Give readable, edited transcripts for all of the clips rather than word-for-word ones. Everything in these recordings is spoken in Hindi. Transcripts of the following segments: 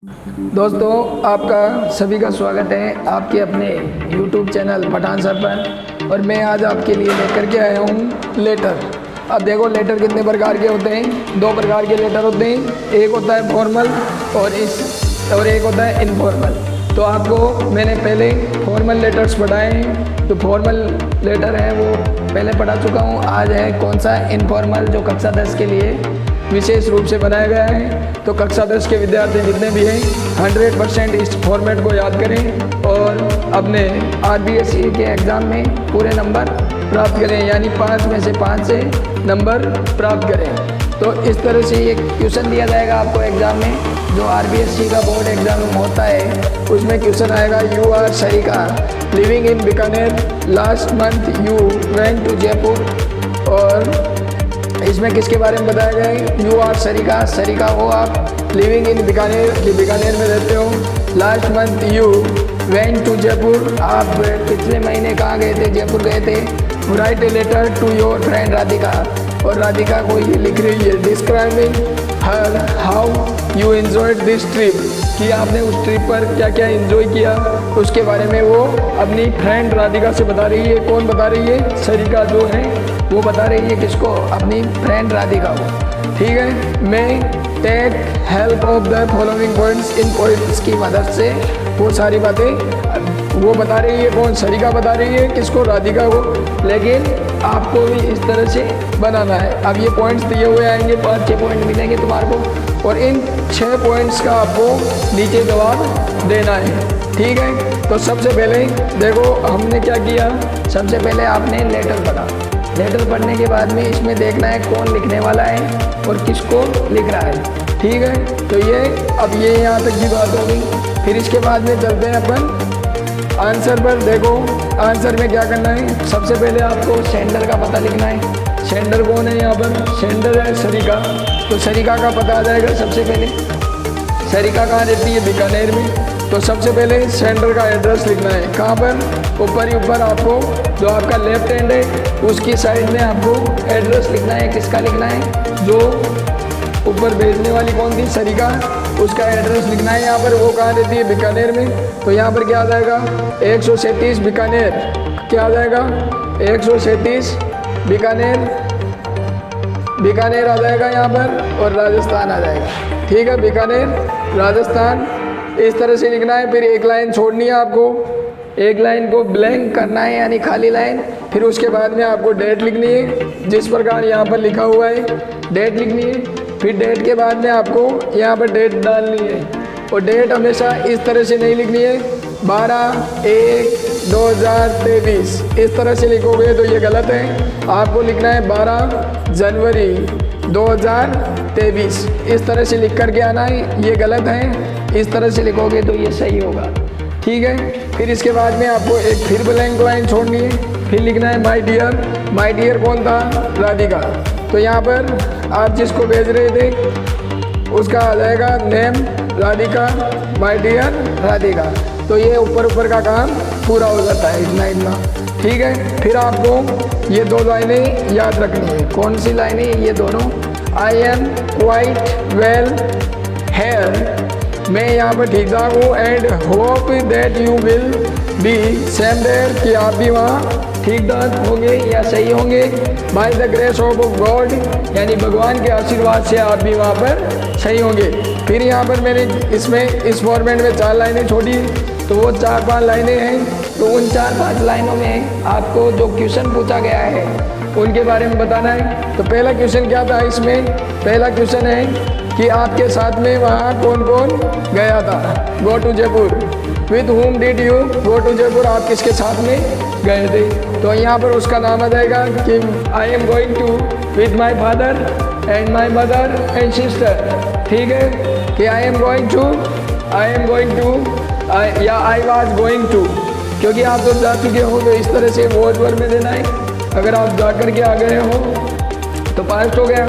दोस्तों, आपका सभी का स्वागत है आपके अपने YouTube चैनल पठान सर पर। और मैं आज आपके लिए लेकर के आया हूँ लेटर। अब देखो, लेटर कितने प्रकार के होते हैं। दो प्रकार के लेटर होते हैं, एक होता है फॉर्मल और एक होता है इनफॉर्मल। तो आपको मैंने पहले फॉर्मल लेटर्स पढ़ाए हैं, तो फॉर्मल लेटर है वो पहले पढ़ा चुका हूँ। आज है कौन सा इनफॉर्मल, जो कक्षा 10 के लिए विशेष रूप से बनाया गया है। तो कक्षा 10 के विद्यार्थी जितने भी हैं 100% इस फॉर्मेट को याद करें और अपने RBSE के एग्ज़ाम में पूरे नंबर प्राप्त करें, यानी 5 में से 5 से नंबर प्राप्त करें। तो इस तरह से ये क्वेश्चन दिया जाएगा आपको एग्ज़ाम में, जो RBSE का बोर्ड एग्ज़ाम होता है उसमें क्वेश्चन आएगा। You are Sarika living in Bikaner, last month you went to Jaipur. और इसमें किसके बारे में बताया गया है? यू आर सरिका हो आप, लिविंग इन बीकानेर, बीकानेर में रहते हो। Last month you went to Jaipur, आप पिछले महीने कहाँ गए थे? जयपुर गए थे। Write a letter to your friend Radhika, और राधिका को ये लिख रही है describing her how you enjoyed this trip, कि आपने उस ट्रिप पर क्या क्या एंजॉय किया उसके बारे में वो अपनी फ्रेंड राधिका से बता रही है। कौन बता रही है? सरिका जो है वो बता रही है किसको? अपनी फ्रेंड राधिका को। ठीक है, मैं take help of the following points इन पॉइंट्स की मदद से वो सारी बातें वो बता रही है। कौन? सरिका बता रही है किसको? राधिका को। लेकिन आपको भी इस तरह से बनाना है। अब ये पॉइंट्स दिए हुए आएंगे, 5-6 पॉइंट मिलेंगे तुम्हारे को, और इन 6 पॉइंट्स का आपको नीचे जवाब देना है। ठीक है, तो सबसे पहले देखो हमने क्या किया। सबसे पहले आपने लेटर पढ़ा। लेटर पढ़ने के बाद में इसमें देखना है कौन लिखने वाला है और किसको लिख रहा है। ठीक है, तो ये यहाँ तक की बात होगी। फिर इसके बाद में चलते हैं अपन आंसर पर। देखो आंसर में क्या करना है, सबसे पहले आपको सेंडर का पता लिखना है। सेंडर कौन है? यहाँ पर सेंडर है सरिका, तो सरिका का पता आ जाएगा। सबसे पहले सरिका कहाँ रहती है? बीकानेर में। तो सबसे पहले सेंडर का एड्रेस लिखना है। कहाँ पर? ऊपर ही ऊपर आपको जो आपका लेफ्ट हैंड है उसकी साइड में आपको एड्रेस लिखना है। किसका लिखना है? जो ऊपर भेजने वाली कौन थी? सरिका, उसका एड्रेस लिखना है। यहाँ पर वो कहाँ रहती है? बीकानेर में। तो यहाँ पर क्या आ जाएगा? 137 बीकानेर। क्या आ जाएगा? 137 बीकानेर आ जाएगा यहाँ पर, और राजस्थान आ जाएगा। ठीक है, बीकानेर राजस्थान इस तरह से लिखना है। फिर एक लाइन छोड़नी है आपको, एक लाइन को ब्लैंक करना है, यानी खाली लाइन। फिर उसके बाद में आपको डेट लिखनी है, जिस प्रकार यहाँ पर लिखा हुआ है डेट लिखनी है। फिर डेट के बाद में आपको यहाँ पर डेट डालनी है, और डेट हमेशा इस तरह से नहीं लिखनी है 12/1/2023। इस तरह से लिखोगे तो ये गलत है। आपको लिखना है 12 जनवरी 2023। इस तरह से लिख करके आना है, ये गलत है। इस तरह से लिखोगे तो ये सही होगा। ठीक है, फिर इसके बाद में आपको एक फिर ब्लैंक लाइन छोड़नी है। फिर लिखना है माय डियर। माय डियर कौन था? राधिका। तो यहाँ पर आप जिसको भेज रहे थे उसका आ जाएगा name Radhika, my dear Radhika. तो ये ऊपर का काम पूरा हो जाता है, इतना। ठीक है, फिर आपको ये 2 लाइनें याद रखनी है। कौन सी लाइनें? ये दोनों। I am quite well here, मैं यहाँ पर ठीक ठाक हूँ। And hope that you will be same there, कि आप भी वहाँ ठीक ठाक होंगे या सही होंगे। By the grace of God, यानी भगवान के आशीर्वाद से आप भी वहाँ पर सही होंगे। फिर यहाँ पर मैंने इसमें इस फॉर्मेट में 4 लाइनें छोड़ी, तो वो 4-5 लाइनें हैं। तो उन 4-5 लाइनों में आपको जो क्वेश्चन पूछा गया है उनके बारे में बताना है। तो पहला क्वेश्चन क्या था इसमें? पहला क्वेश्चन है कि आपके साथ में वहाँ कौन कौन गया था? Go to Jaipur. With whom did you go to Jaipur, आप किसके साथ में गए थे? तो यहाँ पर उसका नाम आ जाएगा कि I am going to with my father and my mother and sister. ठीक है, कि आई एम गोइंग टू या आई वॉज गोइंग टू, क्योंकि आप तो जा चुके हो तो इस तरह से वॉज वर्ब में देना है। अगर आप जा कर के आ गए हो तो पास्ट हो गया,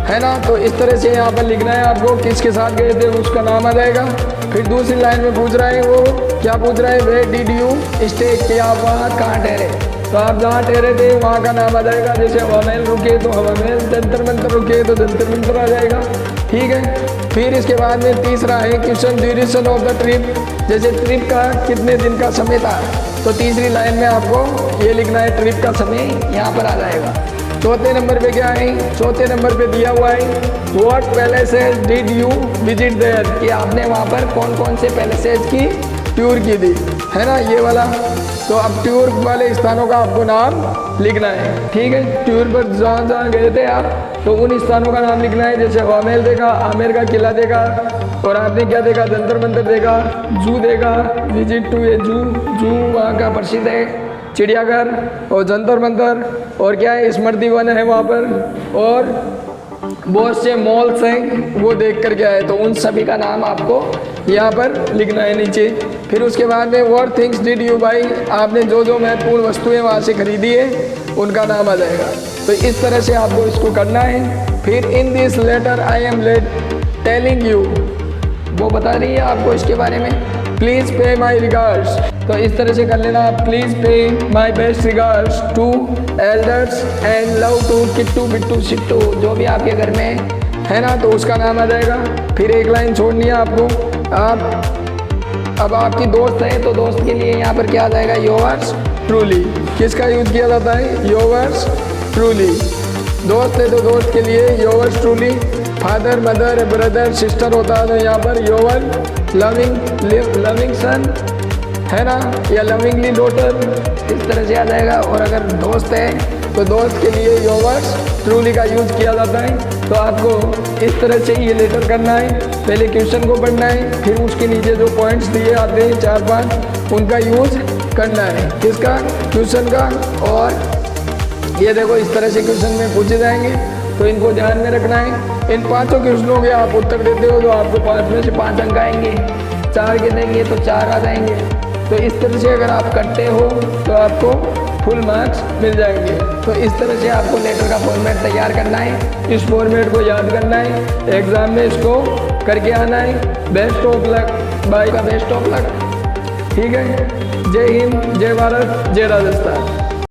है ना। तो इस तरह से यहाँ पर लिखना है आपको, किसके साथ गए थे उसका नाम आ जाएगा। फिर दूसरी लाइन में पूछ रहा है, वो क्या पूछ रहा है? वेयर डिड यू स्टे, कि आप वहाँ कहाँ ठहरे? तो आप जहाँ ठहरे थे वहाँ का नाम आ जाएगा। जैसे हवामहल रुके तो हवामहल, जंतर मंतर रुके तो जंतर मंतर आ जाएगा। ठीक है। फिर इसके बाद में तीसरा है question duration of the trip, जैसे ट्रिप का कितने दिन का समय था, तो तीसरी लाइन में आपको ये लिखना है ट्रिप का समय यहाँ पर आ जाएगा। चौथे नंबर पे क्या है, चौथे नंबर पे दिया हुआ है what palaces did you visit there, कि आपने वहाँ पर कौन कौन से पैलेसेस की टूर की थी, है ना ये वाला। तो अब टूर वाले स्थानों का आपको नाम लिखना है, ठीक है। टूर पर जहाँ जहाँ गए थे आप, तो उन स्थानों का नाम लिखना है। जैसे आमेर देखा, आमेर का किला देखा, और आपने क्या देखा, जंतर मंतर देखा, जू देखा, विजिट टू ए जू वहाँ का प्रसिद्ध है, चिड़ियाघर और जंतर मंतर, और क्या है स्मृति वन है वहाँ पर, और बहुत से मॉल्स हैं वो देख कर के आए। तो उन सभी का नाम आपको यहाँ पर लिखना है नीचे। फिर उसके बाद में what things did you by, आपने जो जो महत्वपूर्ण वस्तुएं वहाँ से खरीदी है उनका नाम आ जाएगा। तो इस तरह से आपको इसको करना है। फिर in this letter I am telling you, वो बता रही है आपको इसके बारे में, प्लीज़ पे माई रिगार्ड्स, तो इस तरह से कर लेना, please pay my best regards to elders and love to Kittu Bittu Sittu, जो भी आपके घर में है ना, तो उसका नाम आ जाएगा। फिर एक लाइन छोड़नी है आपको, अब आपकी दोस्त है तो दोस्त के लिए यहाँ पर क्या आ जाएगा, योवर्स ट्रूली, किसका यूज किया जाता है, योवर्स ट्रूली। दोस्त है तो दोस्त के लिए yours truly, father mother brother sister होता है तो यहाँ पर योवर लविंग सन, है ना, या लविंगली डॉटर, इस तरह से आ जाएगा। और अगर दोस्त है तो दोस्त के लिए योवर्स ट्रूली का यूज किया जाता है। तो आपको इस तरह से ये लेटर करना है, पहले क्वेश्चन को पढ़ना है, फिर उसके नीचे जो पॉइंट्स दिए आते हैं 4-5 उनका यूज करना है, किसका, क्वेश्चन का। और ये देखो इस तरह से क्वेश्चन में पूछे जाएंगे, तो इनको ध्यान में रखना है। इन 5 क्वेश्चनों के आप उत्तर देते हो तो आपको 5 में से 5 अंक आएंगे, 4 के देंगे तो 4 आ जाएंगे। तो इस तरह से अगर आप करते हो तो आपको फुल मार्क्स मिल जाएंगे। तो इस तरह से आपको लेटर का फॉर्मेट तैयार करना है, इस फॉर्मेट को याद करना है, एग्ज़ाम में इसको करके आना है। बेस्ट ऑफ लक, बाय का बेस्ट ऑफ लक, ठीक है। जय हिंद, जय भारत, जय राजस्थान।